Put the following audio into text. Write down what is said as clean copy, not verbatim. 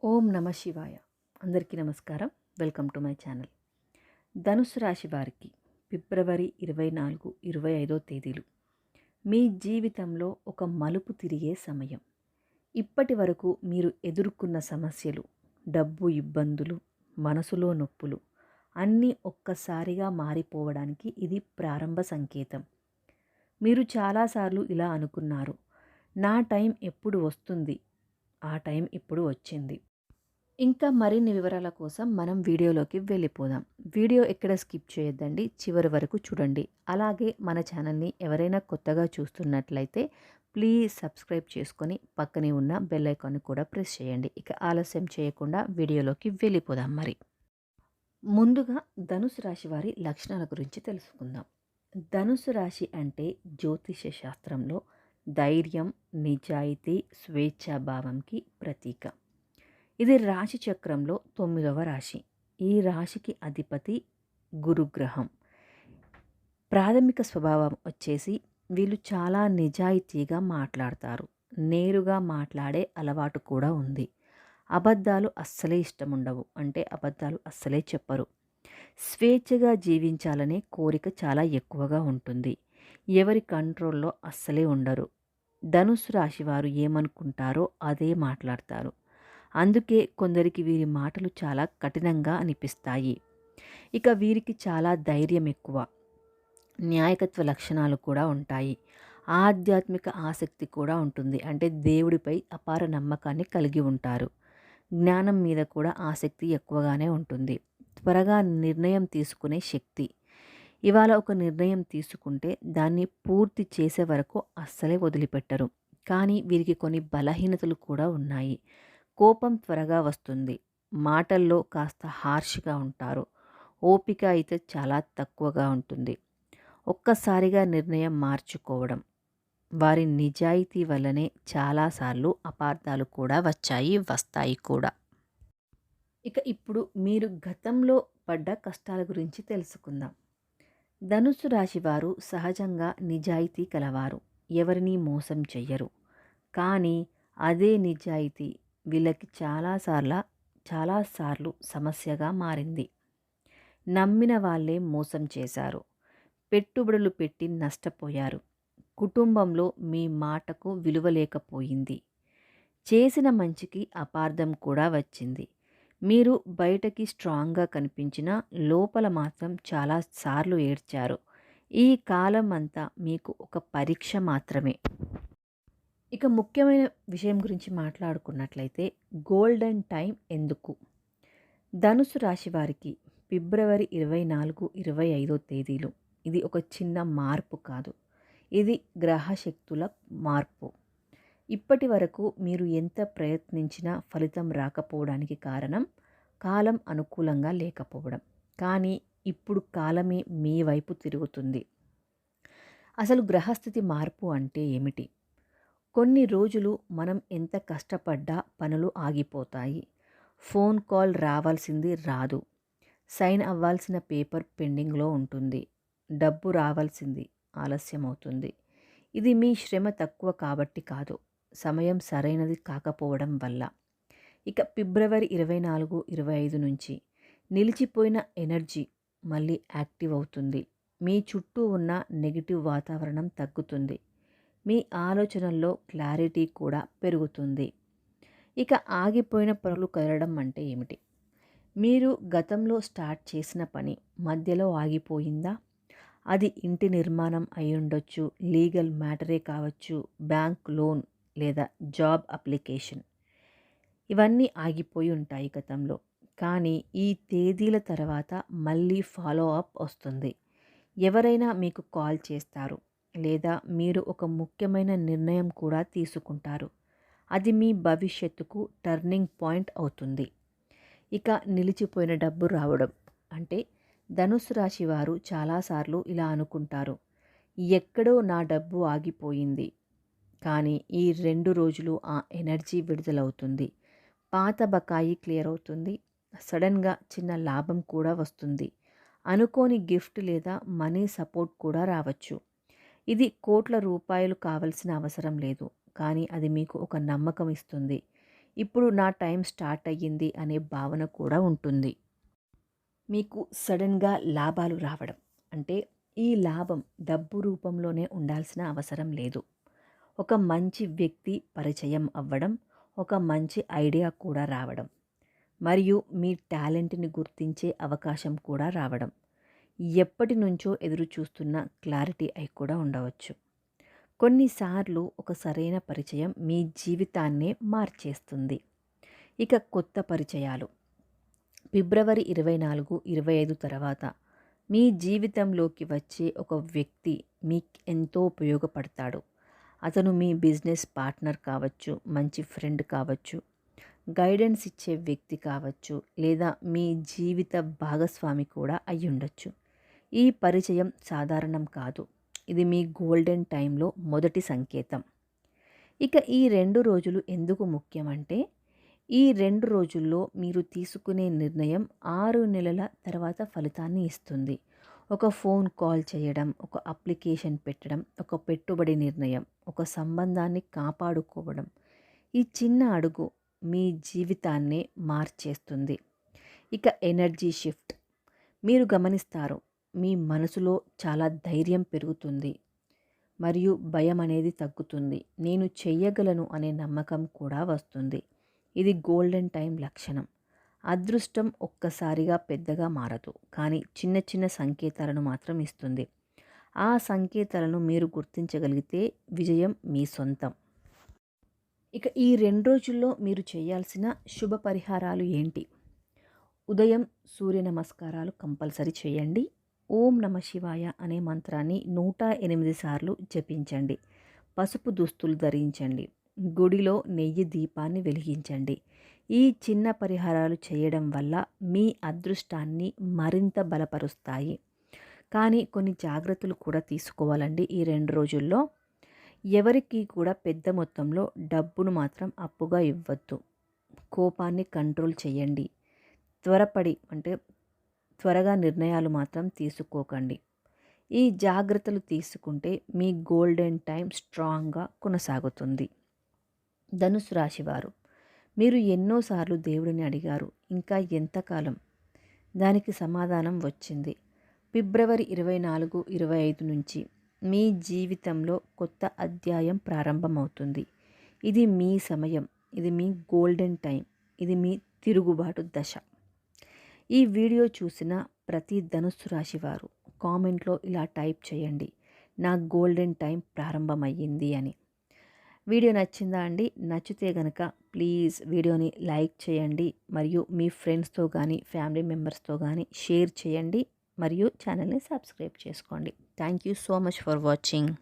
ఓం నమ శివాయ. అందరికీ నమస్కారం. Welcome to my channel. ధనుసు రాశి వారికి ఫిబ్రవరి 24, 25 తేదీలు మీ జీవితంలో ఒక మలుపు తిరిగే సమయం. ఇప్పటి వరకు మీరు ఎదుర్కొన్న సమస్యలు, డబ్బు ఇబ్బందులు, మనసులో నొప్పులు అన్నీ ఒక్కసారిగా మారిపోవడానికి ఇది ప్రారంభ సంకేతం. మీరు చాలాసార్లు ఇలా అనుకున్నారు, నా టైం ఎప్పుడు వస్తుంది? ఆ టైం ఇప్పుడు వచ్చింది. ఇంకా మరిన్ని వివరాల కోసం మనం వీడియోలోకి వెళ్ళిపోదాం. వీడియో ఎక్కడ స్కిప్ చేయొద్దండి, చివరి వరకు చూడండి. అలాగే మన ఛానల్ని ఎవరైనా కొత్తగా చూస్తున్నట్లయితే ప్లీజ్ సబ్స్క్రైబ్ చేసుకొని పక్కనే ఉన్న బెల్ ఐకాన్ని కూడా ప్రెస్ చేయండి. ఇక ఆలస్యం చేయకుండా వీడియోలోకి వెళ్ళిపోదాం. ముందుగా ధనుసు రాశి వారి లక్షణాల గురించి తెలుసుకుందాం. ధనుసు రాశి అంటే జ్యోతిష శాస్త్రంలో ధైర్యం, నిజాయితీ, స్వేచ్ఛాభావంకి ప్రతీక. ఇది రాశి చక్రంలో 9వ రాశి. ఈ రాశికి అధిపతి గురుగ్రహం. ప్రాథమిక స్వభావం వచ్చేసి వీళ్ళు చాలా నిజాయితీగా మాట్లాడతారు. నేరుగా మాట్లాడే అలవాటు కూడా ఉంది. అబద్ధాలు అస్సలే ఇష్టం ఉండవు, అంటే అబద్ధాలు అస్సలే చెప్పరు. స్వేచ్ఛగా జీవించాలనే కోరిక చాలా ఎక్కువగా ఉంటుంది. ఎవరి కంట్రోల్లో అస్సలే ఉండరు. ధనుసు రాశి వారు ఏమనుకుంటారో అదే మాట్లాడతారు. అందుకే కొందరికి వీరి మాటలు చాలా కఠినంగా అనిపిస్తాయి. ఇక వీరికి చాలా ధైర్యం ఎక్కువ, న్యాయకత్వ లక్షణాలు కూడా ఉంటాయి. ఆధ్యాత్మిక ఆసక్తి కూడా ఉంటుంది, అంటే దేవుడిపై అపార నమ్మకాన్ని కలిగి ఉంటారు. జ్ఞానం మీద కూడా ఆసక్తి ఎక్కువగానే ఉంటుంది. త్వరగా నిర్ణయం తీసుకునే శక్తి. ఇవాళ ఒక నిర్ణయం తీసుకుంటే దాన్ని పూర్తి చేసే వరకు అస్సలే వదిలిపెట్టరు. కానీ వీరికి కొన్ని బలహీనతలు కూడా ఉన్నాయి. కోపం త్వరగా వస్తుంది. మాటల్లో కాస్త హార్ష్గా ఉంటారు. ఓపిక అయితే చాలా తక్కువగా ఉంటుంది. ఒక్కసారిగా నిర్ణయం మార్చుకోవడం. వారి నిజాయితీ వల్లనే చాలాసార్లు అపార్థాలు కూడా వస్తాయి కూడా. ఇక ఇప్పుడు మీరు గతంలో పడ్డ కష్టాల గురించి తెలుసుకుందాం. ధనుసు రాశి వారు సహజంగా నిజాయితీ కలవారు. ఎవరినీ మోసం చెయ్యరు. కానీ అదే నిజాయితీ వీళ్ళకి చాలాసార్లు సమస్యగా మారింది. నమ్మిన వాళ్ళే మోసం చేశారు. పెట్టుబడులు పెట్టి నష్టపోయారు. కుటుంబంలో మీ మాటకు విలువ లేకపోయింది. చేసిన మంచికి అపార్థం కూడా వచ్చింది. మీరు బయటకి స్ట్రాంగ్గా కనిపించినా లోపల మాత్రం చాలాసార్లు ఏడ్చారు. ఈ కాలం అంతా మీకు ఒక పరీక్ష మాత్రమే. ఇక ముఖ్యమైన విషయం గురించి మాట్లాడుకున్నట్లయితే గోల్డెన్ టైం ఎందుకు? ధనుసు రాశి వారికి ఫిబ్రవరి 24, 25 తేదీలు ఇది ఒక చిన్న మార్పు కాదు, ఇది గ్రహశక్తుల మార్పు. ఇప్పటి వరకు మీరు ఎంత ప్రయత్నించినా ఫలితం రాకపోవడానికి కారణం కాలం అనుకూలంగా లేకపోవడం. కానీ ఇప్పుడు కాలమే మీ వైపు తిరుగుతుంది. అసలు గ్రహస్థితి మార్పు అంటే ఏమిటి? కొన్ని రోజులు మనం ఎంత కష్టపడ్డా పనులు ఆగిపోతాయి. ఫోన్ కాల్ రావాల్సింది రాదు. సైన్ అవ్వాల్సిన పేపర్ పెండింగ్లో ఉంటుంది. డబ్బు రావాల్సింది ఆలస్యం అవుతుంది. ఇది మీ శ్రమ తక్కువ కాబట్టి కాదు, సమయం సరైనది కాకపోవడం వల్ల. ఇక ఫిబ్రవరి 24, 25 నుంచి నిలిచిపోయిన ఎనర్జీ మళ్ళీ యాక్టివ్ అవుతుంది. మీ చుట్టూ ఉన్న నెగిటివ్ వాతావరణం తగ్గుతుంది. మీ ఆలోచనల్లో క్లారిటీ కూడా పెరుగుతుంది. ఇక ఆగిపోయిన పనులు కదలడం అంటే ఏమిటి? మీరు గతంలో స్టార్ట్ చేసిన పని మధ్యలో ఆగిపోయిందా? అది ఇంటి నిర్మాణం అయి ఉండొచ్చు, లీగల్ మ్యాటరే కావచ్చు, బ్యాంక్ లోన్ లేదా జాబ్ అప్లికేషన్. ఇవన్నీ ఆగిపోయి ఉంటాయి గతంలో. కానీ ఈ తేదీల తర్వాత మళ్ళీ ఫాలో అప్ వస్తుంది. ఎవరైనా మీకు కాల్ చేస్తారు, లేదా మీరు ఒక ముఖ్యమైన నిర్ణయం కూడా తీసుకుంటారు. అది మీ భవిష్యత్తుకు టర్నింగ్ పాయింట్ అవుతుంది. ఇక నిలిచిపోయిన డబ్బు రావడం అంటే ధనుసు రాశి వారు చాలాసార్లు ఇలా అనుకుంటారు, ఎక్కడో నా డబ్బు ఆగిపోయింది. కానీ ఈ 2 రోజులు ఆ ఎనర్జీ విడుదలవుతుంది. పాత బకాయి క్లియర్ అవుతుంది. సడన్గా చిన్న లాభం కూడా వస్తుంది. అనుకోని గిఫ్ట్ లేదా మనీ సపోర్ట్ కూడా రావచ్చు. ఇది కోట్ల రూపాయలు కావలసిన అవసరం లేదు, కానీ అది మీకు ఒక నమ్మకం ఇస్తుంది. ఇప్పుడు నా టైం స్టార్ట్ అయ్యింది అనే భావన కూడా ఉంటుంది. మీకు సడన్గా లాభాలు రావడం అంటే ఈ లాభం డబ్బు రూపంలోనే ఉండాల్సిన అవసరం లేదు. ఒక మంచి వ్యక్తి పరిచయం అవ్వడం, ఒక మంచి ఐడియా కూడా రావడం, మరియు మీ టాలెంట్ని గుర్తించే అవకాశం కూడా రావడం, ఎప్పటి నుంచో ఎదురు చూస్తున్న క్లారిటీ అయి కూడా ఉండవచ్చు. కొన్నిసార్లు ఒక సరైన పరిచయం మీ జీవితాన్నే మార్చేస్తుంది. ఇక కొత్త పరిచయాలు ఫిబ్రవరి 24, 25 తర్వాత మీ జీవితంలోకి వచ్చే ఒక వ్యక్తి మీకు ఎంతో ఉపయోగపడతాడు. అతను మీ బిజినెస్ పార్ట్నర్ కావచ్చు, మంచి ఫ్రెండ్ కావచ్చు, గైడెన్స్ ఇచ్చే వ్యక్తి కావచ్చు, లేదా మీ జీవిత భాగస్వామి కూడా అయ్యుండొచ్చు. ఈ పరిచయం సాధారణం కాదు. ఇది మీ గోల్డెన్ టైంలో మొదటి సంకేతం. ఇక ఈ 2 రోజులు ఎందుకు ముఖ్యమంటే, ఈ 2 రోజుల్లో మీరు తీసుకునే నిర్ణయం 6 నెలల తర్వాత ఫలితాన్ని ఇస్తుంది. ఒక ఫోన్ కాల్ చేయడం, ఒక అప్లికేషన్ పెట్టడం, ఒక పెట్టుబడి నిర్ణయం, ఒక సంబంధాన్ని కాపాడుకోవడం, ఈ చిన్న అడుగు మీ జీవితాన్నే మార్చేస్తుంది. ఇక ఎనర్జీ షిఫ్ట్ మీరు గమనిస్తారు. మీ మనసులో చాలా ధైర్యం పెరుగుతుంది మరియు భయం అనేది తగ్గుతుంది. నేను చెయ్యగలను అనే నమ్మకం కూడా వస్తుంది. ఇది గోల్డెన్ టైం లక్షణం. అదృష్టం ఒక్కసారిగా పెద్దగా మారదు, కానీ చిన్న చిన్న సంకేతాలను మాత్రం ఇస్తుంది. ఆ సంకేతాలను మీరు గుర్తించగలిగితే విజయం మీ సొంతం. ఇక ఈ 2 రోజుల్లో మీరు చేయాల్సిన శుభ పరిహారాలు ఏంటి? ఉదయం సూర్య నమస్కారాలు కంపల్సరీ చేయండి. ఓం నమ శివాయ అనే మంత్రాన్ని 108 సార్లు జపించండి. పసుపు దుస్తులు ధరించండి. గుడిలో నెయ్యి దీపాన్ని వెలిగించండి. ఈ చిన్న పరిహారాలు చేయడం వల్ల మీ అదృష్టాన్ని మరింత బలపరుస్తాయి. కానీ కొన్ని జాగ్రత్తలు కూడా తీసుకోవాలండి ఈ 2 రోజుల్లో. ఎవరికి కూడా పెద్ద మొత్తంలో డబ్బును మాత్రం అప్పుగా ఇవ్వద్దు. కోపాన్ని కంట్రోల్ చేయండి. త్వరగా నిర్ణయాలు మాత్రం తీసుకోకండి. ఈ జాగ్రత్తలు తీసుకుంటే మీ గోల్డెన్ టైం స్ట్రాంగ్గా కొనసాగుతుంది. ధనుసు రాశివారు, మీరు ఎన్నోసార్లు దేవుడిని అడిగారు, ఇంకా ఎంతకాలం? దానికి సమాధానం వచ్చింది. ఫిబ్రవరి 24, 25 నుంచి మీ జీవితంలో కొత్త అధ్యాయం ప్రారంభమవుతుంది. ఇది మీ సమయం, ఇది మీ గోల్డెన్ టైం, ఇది మీ తిరుగుబాటు దశ. ఈ వీడియో చూసిన ప్రతి ధనుస్సు రాశి వారు కామెంట్లో ఇలా టైప్ చేయండి, నా గోల్డెన్ టైం ప్రారంభమయ్యింది అని. వీడియో నచ్చిందా అండి? నచ్చితే కనుక ప్లీజ్ వీడియోని లైక్ చేయండి మరియు మీ ఫ్రెండ్స్తో కానీ ఫ్యామిలీ మెంబర్స్తో కానీ షేర్ చేయండి మరియు ఛానల్ని సబ్స్క్రైబ్ చేసుకోండి. Thank you so much for watching.